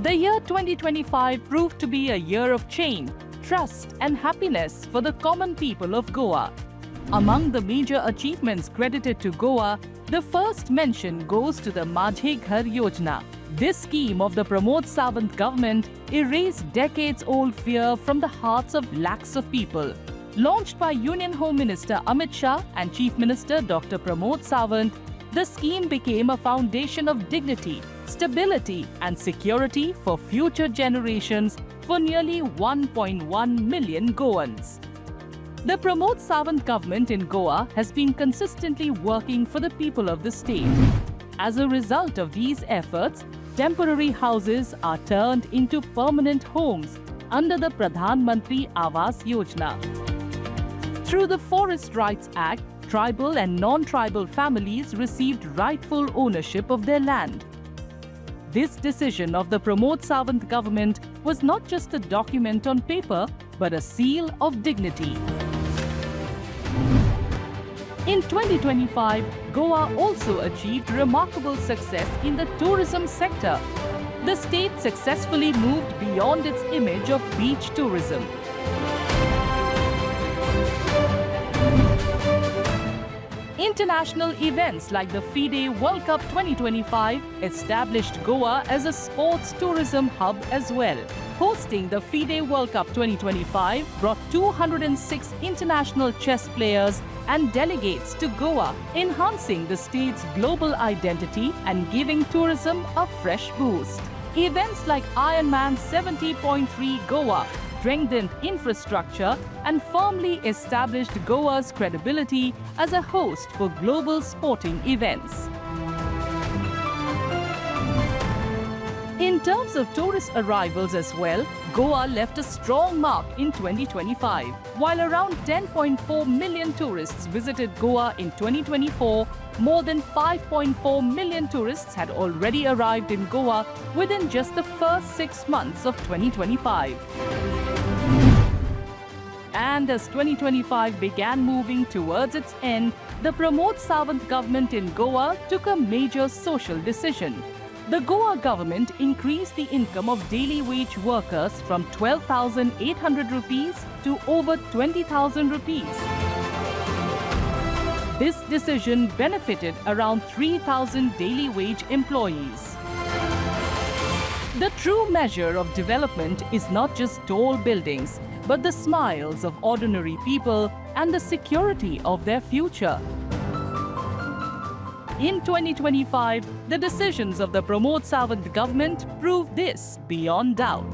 The year 2025 proved to be a year of change, trust and happiness for the common people of Goa. Among the major achievements credited to Goa, the first mention goes to the Majhe Ghar Yojana. This scheme of the Pramod Sawant government erased decades-old fear from the hearts of lakhs of people. Launched by Union Home Minister Amit Shah and Chief Minister Dr. Pramod Sawant, the scheme became a foundation of dignity, stability and security for future generations for nearly 1.1 million Goans. The Pramod Sawant government in Goa has been consistently working for the people of the state. As a result of these efforts, temporary houses are turned into permanent homes under the Pradhan Mantri Awas Yojana. Through the Forest Rights Act, tribal and non-tribal families received rightful ownership of their land. This decision of the Pramod Sawant government was not just a document on paper, but a seal of dignity. In 2025, Goa also achieved remarkable success in the tourism sector. The state successfully moved beyond its image of beach tourism. International events like the FIDE World Cup 2025 established Goa as a sports tourism hub as well. Hosting the FIDE World Cup 2025 brought 206 international chess players and delegates to Goa, enhancing the state's global identity and giving tourism a fresh boost. Events like Ironman 70.3 Goa strengthened infrastructure and firmly established Goa's credibility as a host for global sporting events. In terms of tourist arrivals as well, Goa left a strong mark in 2025. While around 10.4 million tourists visited Goa in 2024, more than 5.4 million tourists had already arrived in Goa within just the first 6 months of 2025. And as 2025 began moving towards its end, the Pramod Sawant government in Goa took a major social decision. The Goa government increased the income of daily wage workers from 12,800 rupees to over 20,000 rupees. This decision benefited around 3,000 daily wage employees. The true measure of development is not just tall buildings, but the smiles of ordinary people and the security of their future. In 2025, the decisions of the Pramod Sawant government proved this beyond doubt.